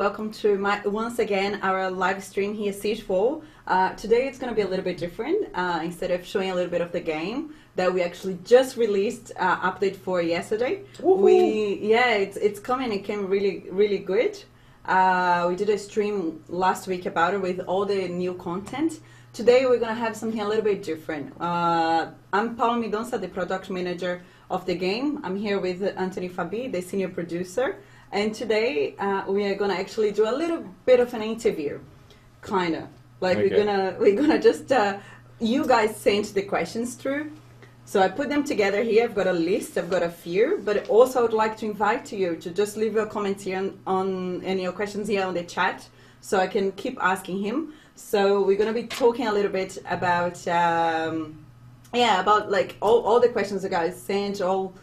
Welcome to once again our live stream here, Siegefall. Today it's going to be a little bit different. Instead of showing a little bit of the game that we actually just released update for yesterday, it's coming. It came really good. We did a stream last week about it with all the new content. Today we're going to have something a little bit different. I'm Paula Midonça, the product manager of the game. I'm here with Antony Fabi, the senior producer. And today we are gonna actually do a little bit of an interview, kinda. Like okay. we're gonna just you guys sent the questions through, so I put them together here. I've got a list. I've got a few, but also I would like to invite you to just leave your comments here on any your questions here on the chat, so I can keep asking him. So we're gonna be talking a little bit about about like all the questions the guys sent, all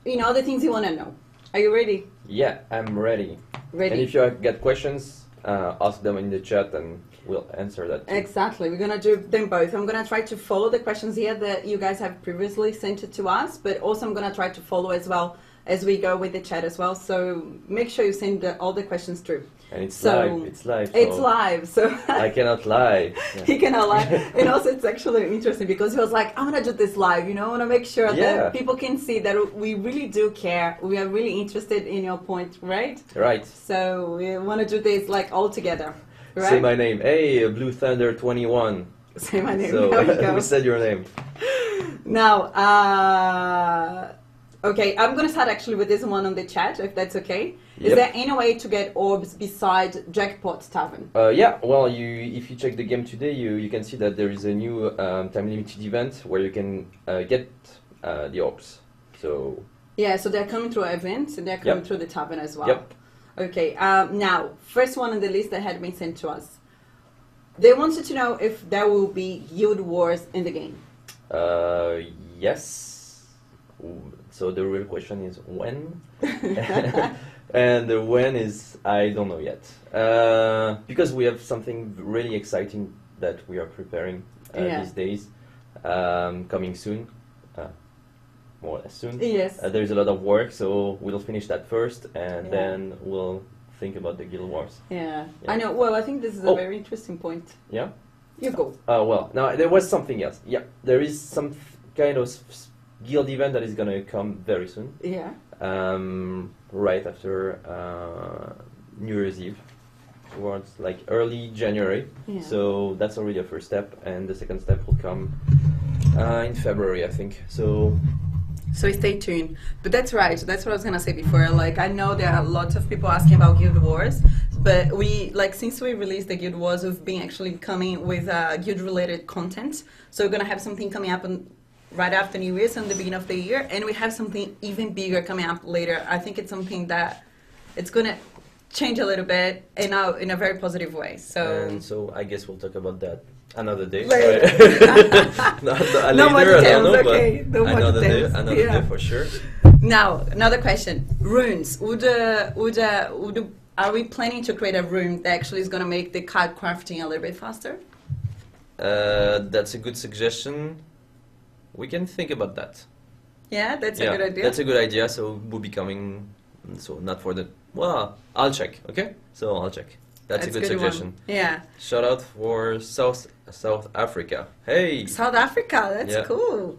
the things you want to know. Are you ready? Yeah, I'm ready. And if you got questions, ask them in the chat and we'll answer that too. Exactly. We're going to do them both. I'm going to try to follow the questions here that you guys have previously sent it to us, but also I'm going to try to follow as well as we go with the chat as well. So make sure you send all the questions through. And it's live. It's live. It's live. So I cannot lie. Yeah. He cannot lie. And also it's actually interesting because he was like, I want to do this live, I want to make sure that people can see that we really do care. We are really interested in your point, right? Right. So we want to do this like all together, right? Say my name. Hey, Blue Thunder 21. Say my name. So there we go. we said your name. Now, okay, I'm going to start actually with this one on the chat, if that's okay. Is there any way to get orbs beside Jackpot Tavern? Yeah, well, if you check the game today, you can see that there is a new time-limited event where you can get the orbs. So yeah, so they're coming through events and they're coming through the tavern as well. Yep. Okay, now, first one on the list that had been sent to us. They wanted to know if there will be guild wars in the game. Yes. So the real question is when? And the when is, I don't know yet. Because we have something really exciting that we are preparing these days, coming soon, more or less soon. Yes. There's a lot of work, so we'll finish that first, and then we'll think about the guild wars. Yeah, I know. Well, I think this is a very interesting point. Yeah? You go. Well, now there was something else. Yeah, there is some kind of guild event that is going to come very soon. Yeah. Right after New Year's Eve, towards like early January. Yeah. So that's already a first step, and the second step will come in February, I think. So stay tuned. But that's right. That's what I was gonna say before. Like, I know there are lots of people asking about Guild Wars, but since we released the Guild Wars, we've been actually coming with guild-related content. So we're gonna have something coming up right after New Year's and the beginning of the year, and we have something even bigger coming up later. I think it's something that it's gonna change a little bit in a very positive way. So I guess we'll talk about that another day. Later. No more details, I don't know, okay. No more another details. Another day for sure. Now, another question. Runes. Are we planning to create a rune that actually is gonna make the card crafting a little bit faster? That's a good suggestion. We can think about that. Yeah, that's a good idea. That's a good idea. So we'll be coming. So not for the. Well, I'll check. Okay. So I'll check. That's a good suggestion. Yeah. Shout out for South Africa. Hey. South Africa. That's cool.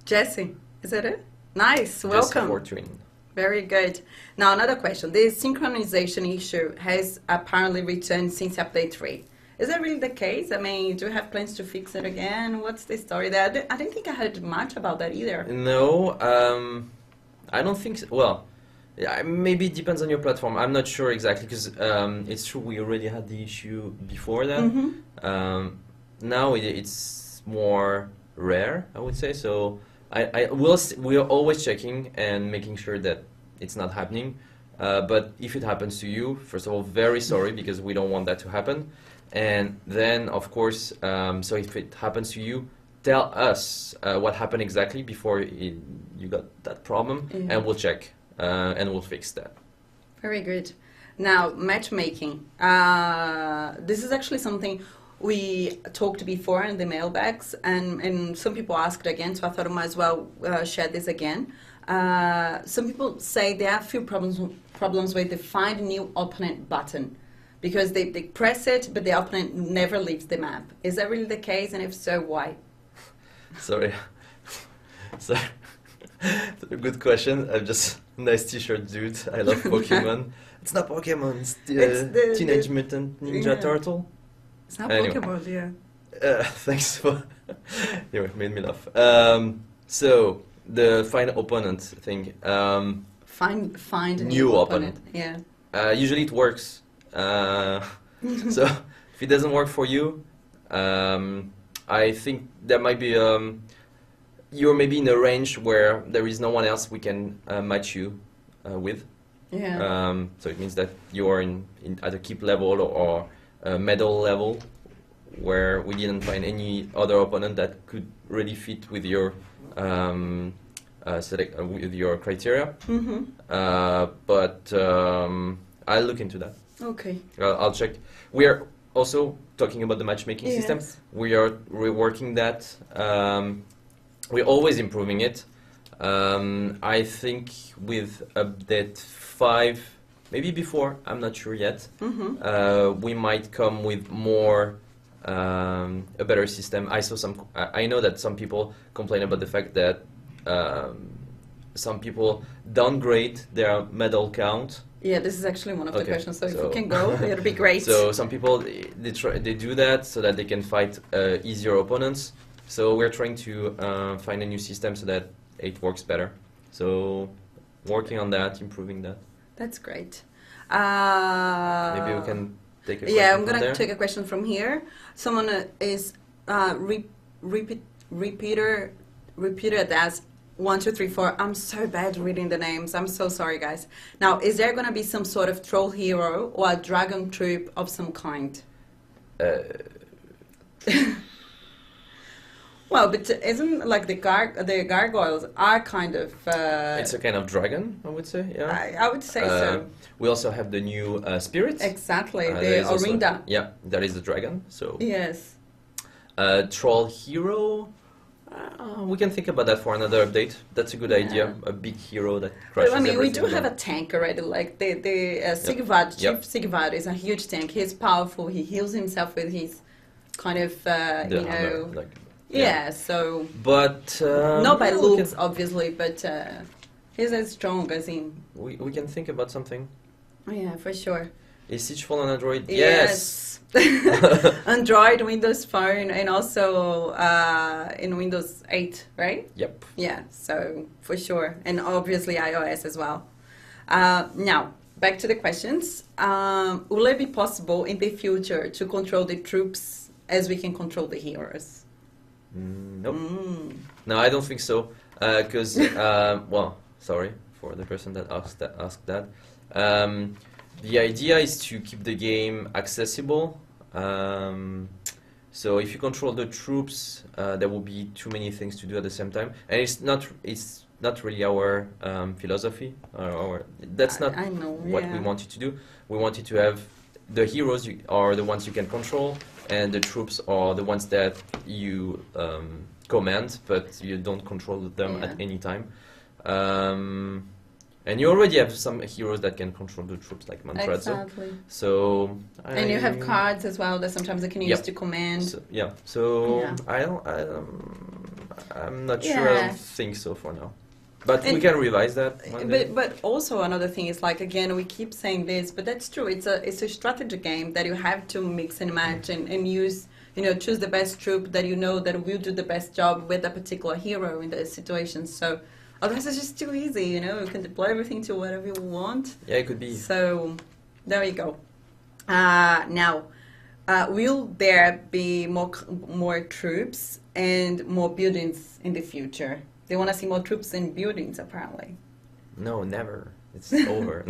Jesse, is that it? Nice. Welcome. Jesse Fortune. Very good. Now another question. The synchronization issue has apparently returned since update 3. Is that really the case? I mean, do you have plans to fix it again? What's the story there? I don't think I heard much about that either. No, I don't think so. Well, yeah, maybe it depends on your platform. I'm not sure exactly because it's true we already had the issue before that. Mm-hmm. Now it's more rare, I would say. So we are always checking and making sure that it's not happening. But if it happens to you, first of all, very sorry because we don't want that to happen. And then, of course, so if it happens to you, tell us what happened exactly before you got that problem, and we'll check and we'll fix that. Very good. Now, matchmaking. This is actually something we talked before in the mailbags, and some people asked again, so I thought I might as well share this again. Some people say they have few problems with the find new opponent button because they press it, but the opponent never leaves the map. Is that really the case? And if so, why? Sorry. Sorry. Good question. I'm just nice t-shirt dude. I love Pokemon. It's not Pokemon. It's the Teenage Mutant Ninja Turtle. It's not Anyway. Pokemon, Thanks for you made me laugh. So the find opponent thing. Find a New opponent. Yeah. Usually it works. So if it doesn't work for you, I think there might be you're maybe in a range where there is no one else we can match you with. Yeah. So it means that you are in at a keep level or medal level where we didn't find any other opponent that could really fit with your with your criteria. Mm-hmm. But I'll look into that. Okay. I'll check. We are also talking about the matchmaking system. We are reworking that. We're always improving it. I think with update 5, maybe before, I'm not sure yet, we might come with more, a better system. I know that some people complain about the fact that some people downgrade their medal count. Yeah, this is actually one of the questions. So if you can go, it'll be great. So some people they do that so that they can fight easier opponents. So we're trying to find a new system so that it works better. So working on that, improving that. That's great. Maybe we can take a question. Yeah, I'm gonna take a question from here. Someone is repeated as 1, 2, 3, 4. I'm so bad reading the names. I'm so sorry, guys. Now, is there gonna be some sort of troll hero or a dragon troop of some kind? Well, but isn't like the gargoyles are kind of... it's a kind of dragon, I would say, yeah. I would say so. We also have the new spirit. Exactly, the Orinda. Yeah, that is the dragon, so... Yes. Troll hero... we can think about that for another update. That's a good idea, a big hero that crushes I mean, we everything do have a tank already, like the Siegefall, Chief Siegefall is a huge tank. He's powerful, he heals himself with his kind of, you know... Like, yeah, so... But... not by looks, obviously, but he's as strong as him. We can think about something. Yeah, for sure. Is Siegefall on Android? Yes! Android, Windows Phone, and also in Windows 8, right? Yep. Yeah, so for sure. And obviously iOS as well. Now, back to the questions. Will it be possible in the future to control the troops as we can control the heroes? Nope. No, I don't think so. Because, well, sorry for the person that asked that. The idea is to keep the game accessible. So if you control the troops, there will be too many things to do at the same time, and it's not really our philosophy. That's not what we wanted to do. We wanted to have the heroes are the ones you can control, and the troops are the ones that you command, but you don't control them at any time. And you already have some heroes that can control the troops, like Manfredo. Exactly. So and you have cards as well that sometimes they can use to command. I'm not sure. I don't think so for now. But we can revise that. But also another thing is, like, again, we keep saying this, but that's true. It's a strategy game that you have to mix and match and use, you know, choose the best troop that you know that will do the best job with a particular hero in the situation. So otherwise it's just too easy, you know. You can deploy everything to whatever you want. Yeah, it could be. So there you go. Now, will there be more troops and more buildings in the future? They want to see more troops and buildings, apparently. No, never. It's over.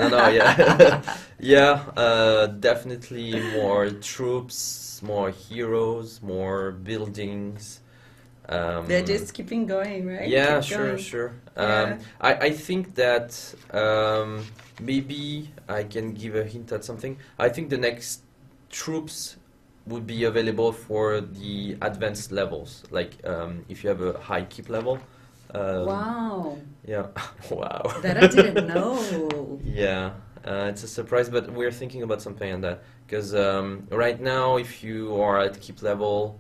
Yeah. Definitely more troops, more heroes, more buildings. They're just keeping going, right? Yeah, sure. I think that maybe I can give a hint at something. I think the next troops would be available for the advanced levels. Like if you have a high keep level, Wow. Yeah. Wow. That I didn't know. Yeah, it's a surprise, but we're thinking about something on that. Because right now, if you are at keep level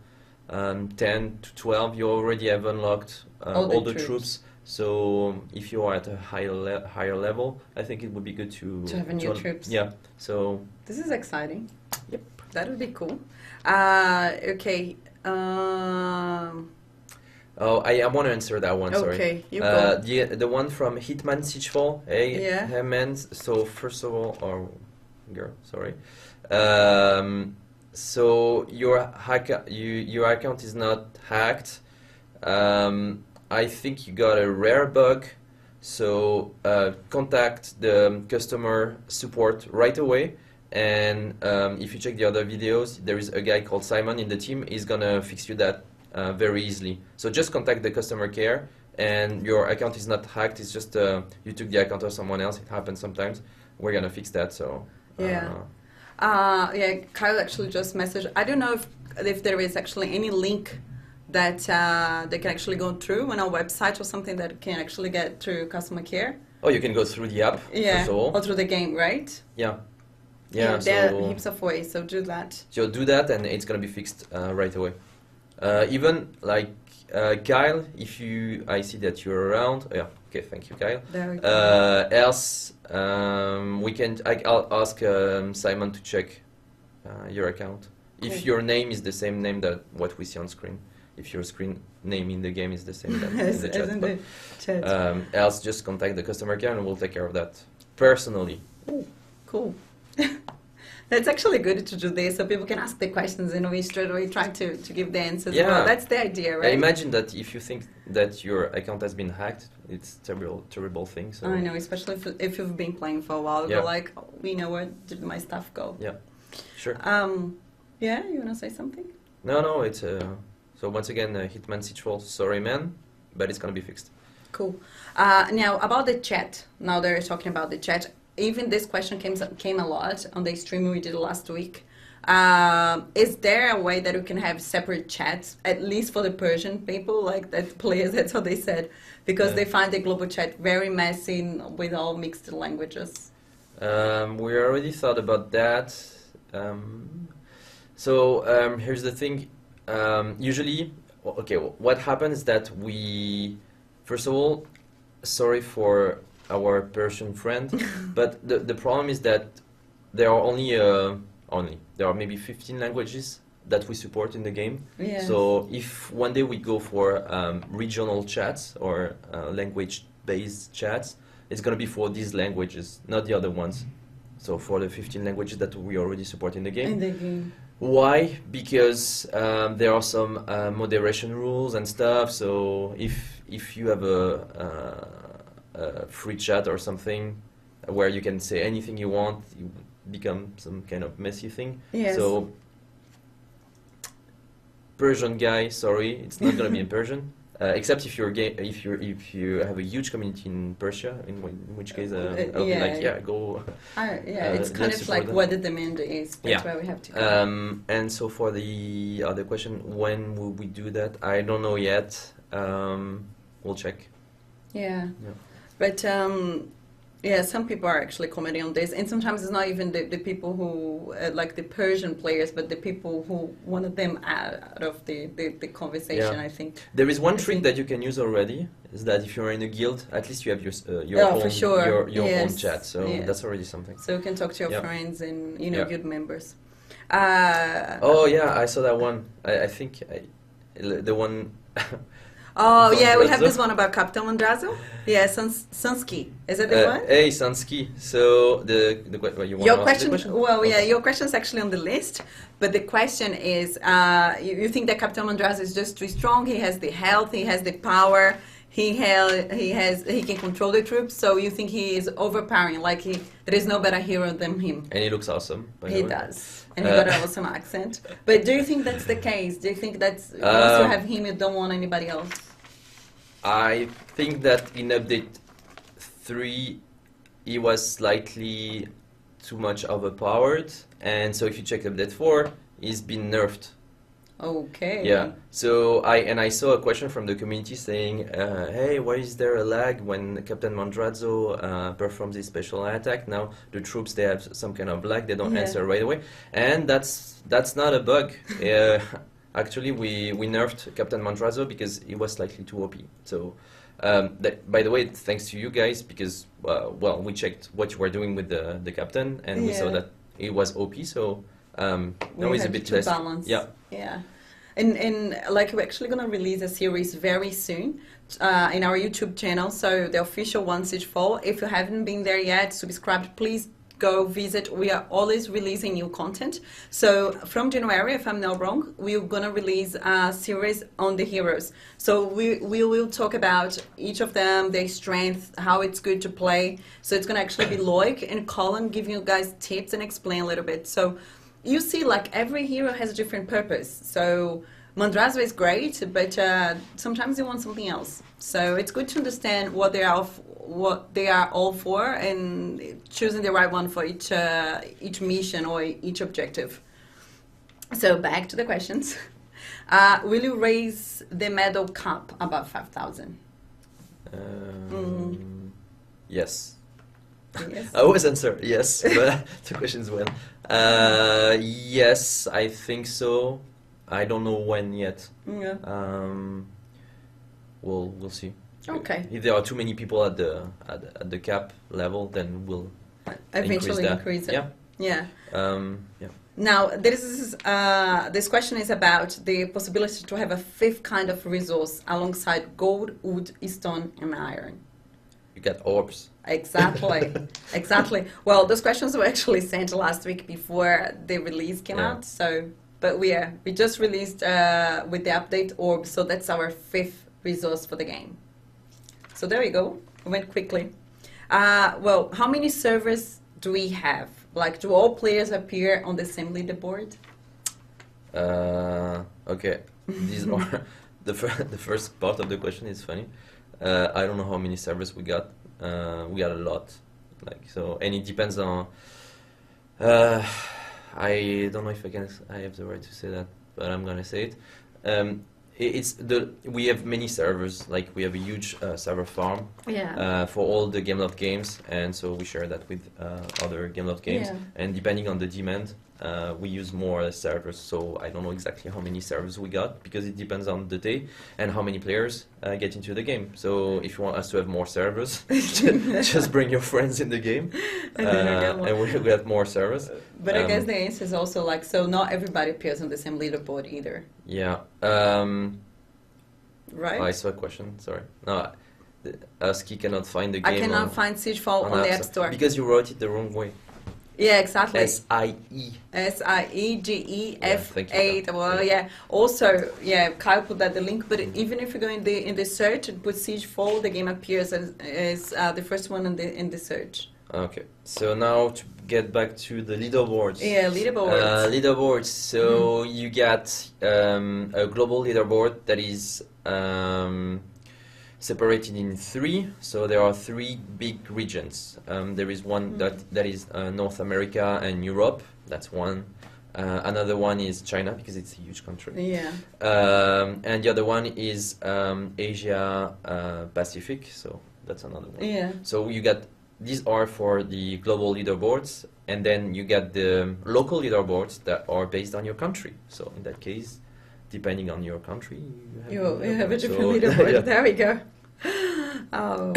10 to 12, you already have unlocked all the troops. So if you are at a higher level, I think it would be good to have new troops. Yeah. So this is exciting. Yep. That would be cool. Okay. Oh, I want to answer that one. Sorry. Okay, you go. The one from Hitman Siegefall. Hey, Yeah. hey man. So first of all, or girl, sorry. So your account is not hacked. I think you got a rare bug. So contact the customer support right away. And if you check the other videos, there is a guy called Simon in the team. He's gonna fix you that very easily. So just contact the customer care, and your account is not hacked. It's just you took the account of someone else. It happens sometimes. We're gonna fix that. So yeah. Yeah, Kyle actually just messaged. I don't know if there is actually any link that they can actually go through on our website or something that can actually get through customer care. Oh, you can go through the app. Yeah, first of all. or through the game, right? Yeah. Yeah, there are heaps of ways, so do that. So do that, and it's gonna be fixed right away. Even like Kyle, if I see that you're around. Yeah. Okay. Thank you, Kyle. There we go. Else, I'll ask Simon to check your account. Cool. If your name is the same name that what we see on screen. If your screen name in the game is the same that in the chat. In the chat. Else, just contact the customer care, and we'll take care of that personally. Ooh, cool. That's actually good to do this, so people can ask the questions and we straight away try to give the answers. Yeah. Well, that's the idea, right? Imagine that if you think that your account has been hacked, it's a terrible thing. So I know, especially if you've been playing for a while, Yeah. you're like, oh, we know where did my stuff go. Yeah, sure. Yeah, you wanna say something? No, it's so once again, Hitman Siegefall, sorry man, but it's gonna be fixed. Cool. Now about the chat. Now they're talking about the chat. Even this question came a lot on the stream we did last week. Is there a way that we can have separate chats, at least for the Persian people, like that players? That's what they said, because they find the global chat very messy with all mixed languages. We already thought about that. Here's the thing. Usually, okay, what happens is that first of all, sorry for our Persian friend, but the problem is that there are there are maybe 15 languages that we support in the game. Yes. So if one day we go for regional chats or language-based chats, it's going to be for these languages, not the other ones. So for the 15 languages that we already support in the game. In the game. Why? Because there are some moderation rules and stuff. So if you have a free chat or something where you can say anything you want, you become some kind of messy thing. Yes. So Persian guy, sorry, it's not gonna be in Persian. Except if you have a huge community in Persia, in which case I'll be like, yeah, go. It's kind of like what the demand is. That's where we have to go. And so for the other question, when will we do that? I don't know yet. We'll check. Yeah. But some people are actually commenting on this, and sometimes it's not even the people who like the Persian players, but the people who wanted them out of the conversation. I think there is one trick that you can use already. Is that if you're in a guild, at least you have your own, for sure. your own chat. So that's already something. So you can talk to your friends and guild members. Oh yeah, I saw that one. I think the one. Oh yeah, we have this one about Captain Mondrazo. Yeah, Sansky. Is it the one? Hey, Sansky. So you want your to question? ask the question? Well, yeah, your question is actually on the list, but the question is, you think that Captain Mondrazo is just too strong? He has the health, he has the power, he can control the troops. So you think he is overpowering? Like there is no better hero than him. And he looks awesome. He does. And he got an awesome accent. But do you think that's the case? Do you think that's once you have him, you don't want anybody else? I think that in update 3, he was slightly too much overpowered, and so if you check update 4, he's been nerfed. Okay. Yeah. So I saw a question from the community saying, "Hey, why is there a lag when Captain Mondrazo performs his special attack? Now the troops they have some kind of lag; they don't Yeah. answer right away." And that's not a bug. Actually, we nerfed Captain Mondrazo because he was slightly too OP. So. By the way, thanks to you guys because well, we checked what you were doing with the captain and we saw that it was OP. So now it's a bit less balance. Yeah. Yeah. And like we're actually gonna release a series very soon in our YouTube channel. So the official one, Siegefall. If you haven't been there yet, subscribe. Please go visit. We are always releasing new content. So from January, if I'm not wrong, we're gonna release a series on the heroes. So we will talk about each of them, their strength, how it's good to play. So it's gonna actually be Loic and Colin giving you guys tips and explain a little bit. So you see, like every hero has a different purpose. So Mondrazo is great, but sometimes you want something else. So it's good to understand what they are all for, and choosing the right one for each mission or each objective. So back to the questions. Will you raise the medal cap above 5,000? Yes. Yes. I always answer yes, but the question is when. Yes, I think so. I don't know when yet. Yeah. We'll see. Okay. If there are too many people at the cap level, then we'll Eventually increase it. Yeah. Yeah. Yeah. Now, this question is about the possibility to have a fifth kind of resource alongside gold, wood, stone, and iron. You get orbs. Exactly. Exactly. Well, those questions were actually sent last week before the release came out. So, but we just released with the update orb, so that's our fifth resource for the game. So there we go. We went quickly. Well, how many servers do we have? Like, do all players appear on the same leaderboard? Okay. These are the first part of the question is funny. I don't know how many servers we got. We got a lot. And it depends on. I don't know if I have the right to say that, but I'm gonna say it. We have many servers. Like we have a huge server farm. Yeah. For all the Gameloft games, and so we share that with other Gameloft games. Yeah. And depending on the demand, we use more servers. So I don't know exactly how many servers we got because it depends on the day and how many players get into the game. So if you want us to have more servers, just bring your friends in the game, and we have more servers. But I guess the answer is also like, so not everybody appears on the same leaderboard either. Yeah. Right? Oh, I saw a question. Sorry. No, Husky cannot find the game. I cannot find Siegefall on the App Store. Because you wrote it the wrong way. Yeah, exactly. S-I-E. S-I-E-G-E-F-A. Well, yeah. Also, yeah, Kyle put that the link. But even if you go in the search and put Siegefall, the game appears as the first one in the search. Okay. So now to get back to the leaderboards. Yeah, leaderboards. Leaderboards. So you get a global leaderboard that is separated in three. So there are three big regions. There is one that is North America and Europe. That's one. Another one is China because it's a huge country. Yeah. And the other one is Asia Pacific. So that's another one. Yeah. So you get these are for the global leaderboards, and then you get the local leaderboards that are based on your country. So in that case, depending on your country, you have a different leaderboard. Yeah. There we go. Oh,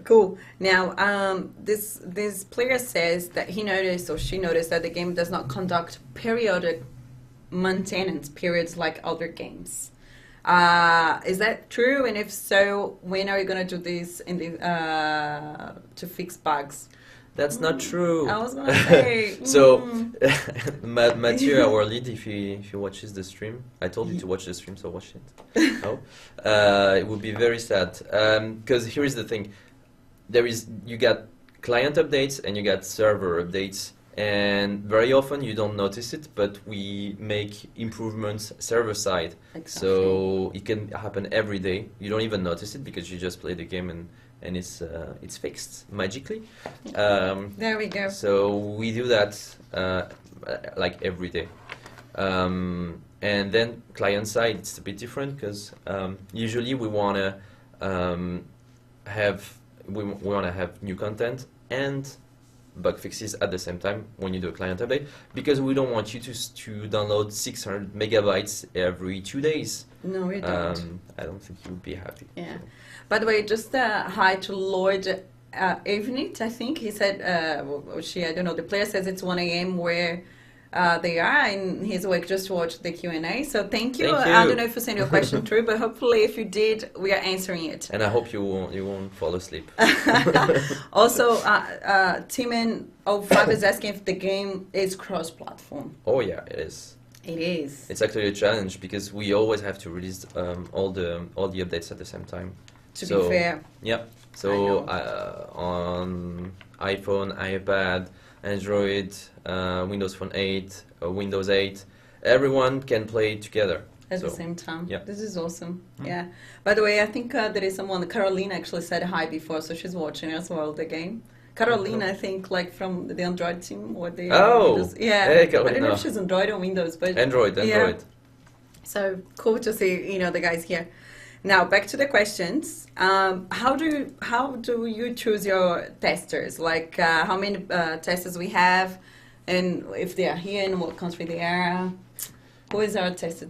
cool. Now, this player says that he noticed or she noticed that the game does not conduct periodic maintenance periods like other games. Is that true? And if so, when are you going to do this to fix bugs? That's not true. I was going to say. So, Mathieu, our lead, if he watches the stream, I told you to watch the stream, so watch it. Oh, it would be very sad. Because here is the thing. You got client updates and you got server updates. And very often you don't notice it, but we make improvements server side. Exactly. So it can happen every day. You don't even notice it because you just play the game and it's fixed magically. There we go. So we do that like every day. And then client side, it's a bit different because usually we want to have new content and bug fixes at the same time when you do a client update, because we don't want you to download 600 megabytes every 2 days. No, we don't. I don't think you would be happy. Yeah. By the way, just hi to Lord Evenit, I think. He said, or she, I don't know, the player says it's 1 a.m. where they are, and he's awake just to watch the Q&A. So thank you. I don't know if you sent your question through, but hopefully if you did, we are answering it. And I hope you won't fall asleep. Also, Timan05 is asking if the game is cross-platform. Oh yeah, it is. It is. It's actually a challenge because we always have to release all the updates at the same time. To be fair. Yeah. So on iPhone, iPad, Android, Windows Phone 8, Windows 8, everyone can play together. At the same time. Yeah. This is awesome. Yeah. By the way, I think there is someone, Caroline actually said hi before, so she's watching as well the game. Caroline, I think, like from the Android team or the Windows. Yeah. Hey, I don't know if she's Android or Windows, but Android. Yeah. So cool to see, the guys here. Now back to the questions. How do you choose your testers? Like how many testers we have, and if they are here, and what country they are? Who is our tester?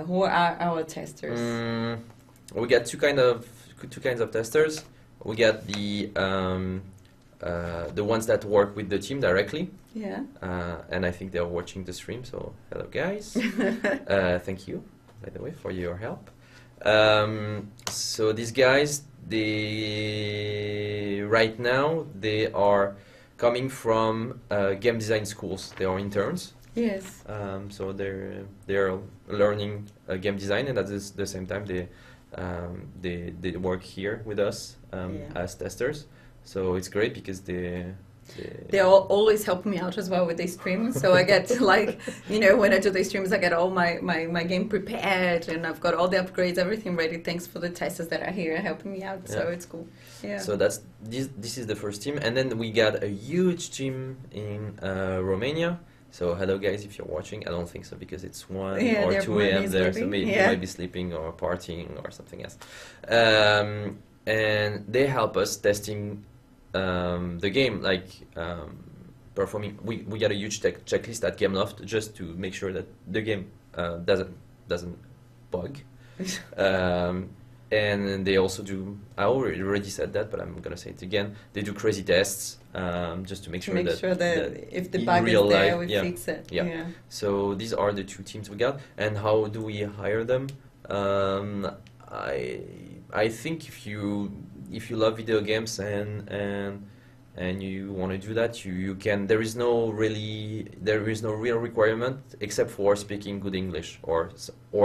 Who are our testers? We got two kinds of testers. We got the ones that work with the team directly. Yeah. And I think they're watching the stream. So hello guys. Thank you, by the way, for your help. So these guys, right now they are coming from game design schools. They are interns. Yes. So they're learning game design, and at the same time they work here with us as testers. So it's great because they always help me out as well with the streams. So I get when I do the streams, I get all my game prepared, and I've got all the upgrades, everything ready. Thanks for the testers that are here helping me out. Yeah. So it's cool. Yeah. So this is the first team, and then we got a huge team in Romania. So hello guys, if you're watching. I don't think so because it's 1 or 2 a.m. there, so maybe you might be sleeping or partying or something else. And they help us testing the game, like performing. We got a huge checklist at Gameloft just to make sure that the game doesn't bug. And they also do. I already said that, but I'm gonna say it again. They do crazy tests just to make sure that if the bug is there, we fix it. Yeah. So these are the two teams we got. And how do we hire them? I think if you love video games and you want to do that, you can. There is no real requirement except for speaking good English or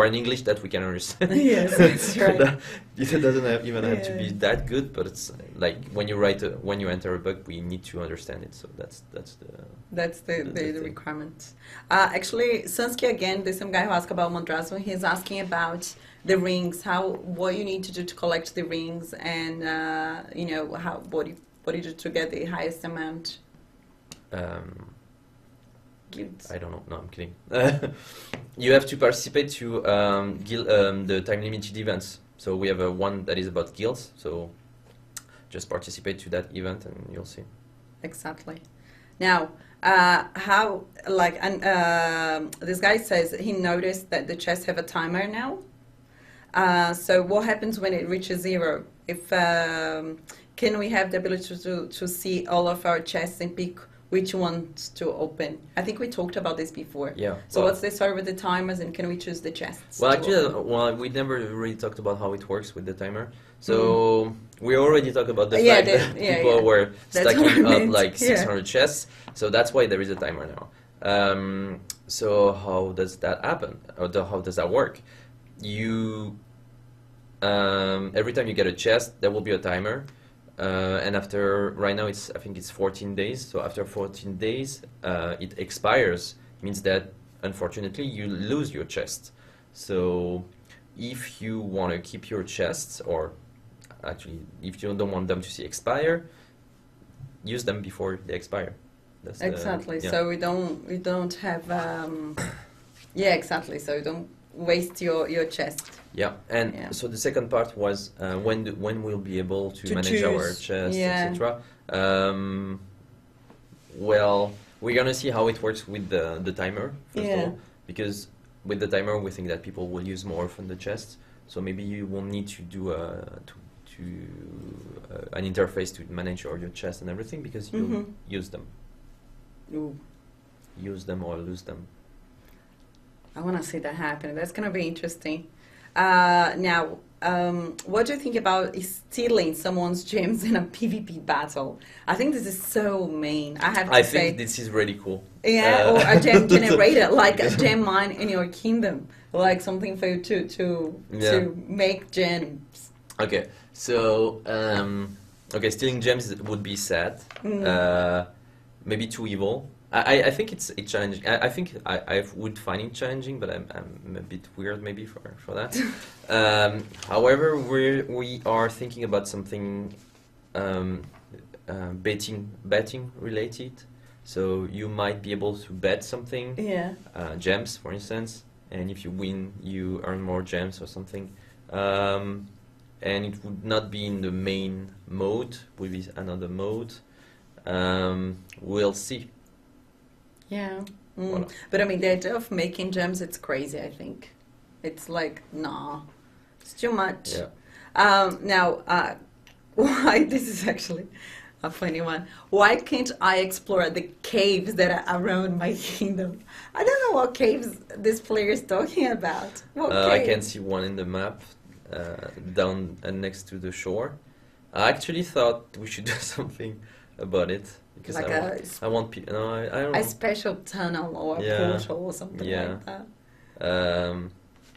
an English that we can understand. Yes, that's right. It doesn't even have to be that good, but it's like when you enter a bug, we need to understand it. So that's the requirement. Actually, Sansky again, there's some guy who asked about Mondrazo. He's asking about the rings, what you need to do to collect the rings, and what did you do to get the highest amount? Guilds. I don't know. No, I'm kidding. You have to participate to the time limited events. So we have one that is about guilds. So just participate to that event and you'll see. Exactly. Now, this guy says he noticed that the chests have a timer now. So what happens when it reaches 0? If can we have the ability to see all of our chests and pick which ones to open? I think we talked about this before. Yeah. So what's the story with the timers, and can we choose the chests? Well, actually, we never really talked about how it works with the timer. So we already talked about the fact that people were stacking up like 600 chests. So that's why there is a timer now. So how does that happen? Or how does that work? Every time you get a chest, there will be a timer. And after, right now I think it's 14 days. So after 14 days, it expires. Means that unfortunately you lose your chest. So if you want to keep your chests, or actually if you don't want them to see expire, use them before they expire. That's exactly. yeah. So we don't have yeah, exactly. So you don't waste your chest. Yeah, and Yeah. so the second part was when we'll be able to manage our choose. chest, Yeah. etc. Well, we're gonna see how it works with the timer first of Yeah. all, because with the timer we think that people will use more often the chest. So maybe you will need to do an interface to manage your chest and everything, because you'll use them. Ooh. Use them or lose them. I want to see that happen. That's going to be interesting. Now, what do you think about stealing someone's gems in a PvP battle? I think this is so mean. I have to I say. think this is really cool. Yeah, or a gem generator, like a gem mine in your kingdom, like something for you to make gems. Okay, so okay, stealing gems would be sad. Maybe too evil. I think it's challenging. I think I would find it challenging, but I'm a bit weird maybe for that. However, we are thinking about something betting related. So you might be able to bet something, Yeah. Gems for instance, and if you win, you earn more gems or something. And it would not be in the main mode, would be another mode. We'll see. Yeah. Voilà. But I mean, the idea of making gems, it's crazy, I think. It's like, nah, it's too much. Yeah. Now, why, this is actually a funny one. Why can't I explore the caves that are around my kingdom? I don't know what caves this player is talking about. What I caves? can see one in the map, down next to the shore. I actually thought we should do something about it, because Like I want people. No, I don't know. a special tunnel or a Yeah. portal or something Yeah. like that.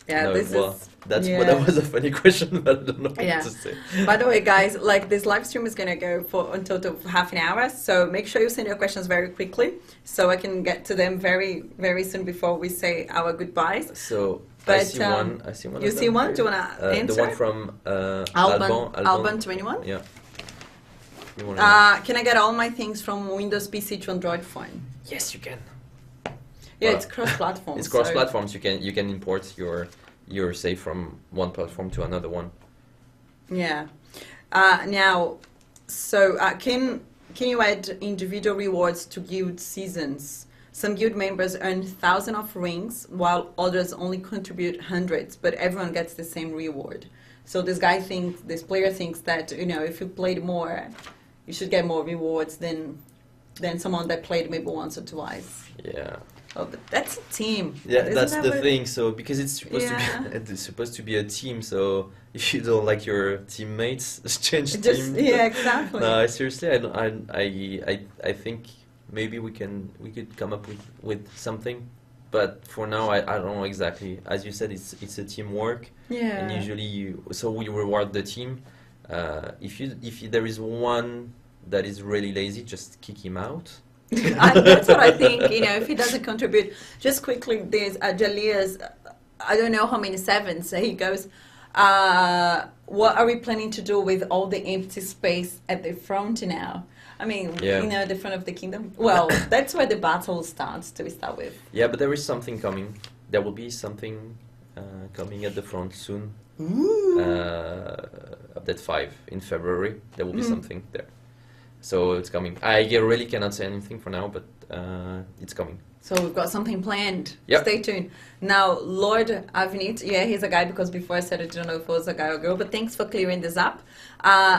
Yeah, this well, is... that yeah. was a funny question, but I don't know what Yeah. to say. By the way, guys, like this live stream is gonna go for until half an hour, so make sure you send your questions very quickly, so I can get to them very, very soon before we say our goodbyes. So I But, see one. I see one. you of see them one? here. Do you wanna answer? The one from Alban Alban. 21. Yeah. You wanna Can I get all my things from Windows PC to Android phone? Yes, you can. Yeah, Well, it's cross-platform. It's cross platforms. You can import your save from one platform to another one. Yeah. Now, so can you add individual rewards to guild seasons? Some guild members earn thousands of rings, while others only contribute hundreds, but everyone gets the same reward. So this player thinks that, you know, if you played more, you should get more rewards than someone that played maybe once or twice. Yeah. Oh, but that's a team. Yeah, Isn't that's that the what- thing. So because it's supposed Yeah. to be, it's supposed to be a team. So if you don't like your teammates, change Just team. yeah, exactly. No, seriously, I think maybe we could come up with something, but for now I don't know exactly. As you said, it's a teamwork, Yeah. and usually we reward the team. If there is one that is really lazy, just kick him out. That's what I think. You know, if he doesn't contribute, just quickly, there's Jalia's. I don't know how many sevens. So he goes, "What are we planning to do with all the empty space at the front now?" I mean, Yeah. you know, the front of the kingdom. Well, that's where the battle starts. To start with. Yeah, but there is something coming. There will be something coming at the front soon. Ooh. Update 5 in February. There will be something there. So it's coming. I really cannot say anything for now, but it's coming. So we've got something planned. Yep. Stay tuned. Now, Lord Avinit, yeah, he's a guy because before I said I don't know if it was a guy or girl, but thanks for clearing this up.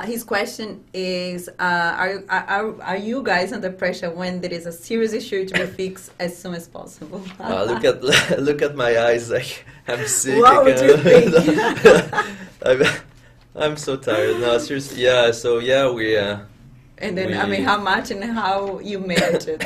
His question is, are you guys under pressure when there is a serious issue to be fixed as soon as possible? Look at my eyes, like I'm sick. What would you think? I'm so tired. No, seriously. Yeah. So yeah, we. And then, I mean, how much and how you manage it?